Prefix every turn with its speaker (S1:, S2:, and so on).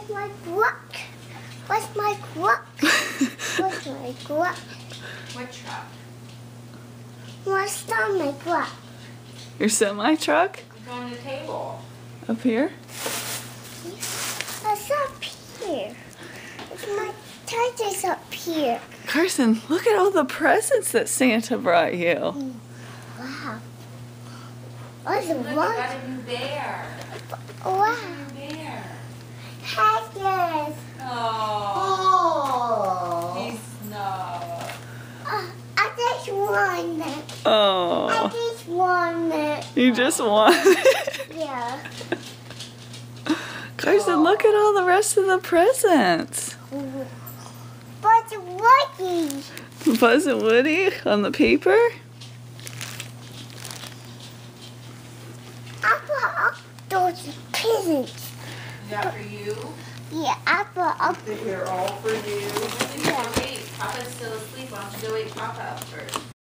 S1: Where's my truck? Where's my truck? Where's my truck?
S2: What truck?
S1: Where's my truck?
S3: Your semi-truck?
S2: It's on the table.
S3: Up here?
S1: It's up here. It's my charger's up here.
S3: Carson, look at all the presents that Santa brought you.
S1: Wow. What's the
S2: Look, we
S1: what?
S2: got a new bear.
S1: Wow.
S2: A new bear.
S1: Haggis.
S2: Oh.
S1: Oh.
S2: He's snug.
S1: I just won it. I
S3: Oh,
S1: just won it.
S3: you just won it.
S1: Yeah.
S3: Carson, look at all the rest of the presents.
S1: But Woody.
S3: Buzz and Woody on the paper.
S1: I put up those presents.
S2: Is that for you?
S1: Yeah, I put up.
S4: They're all for you.
S2: Wait, Papa's still asleep. Why don't you go wake Papa up first?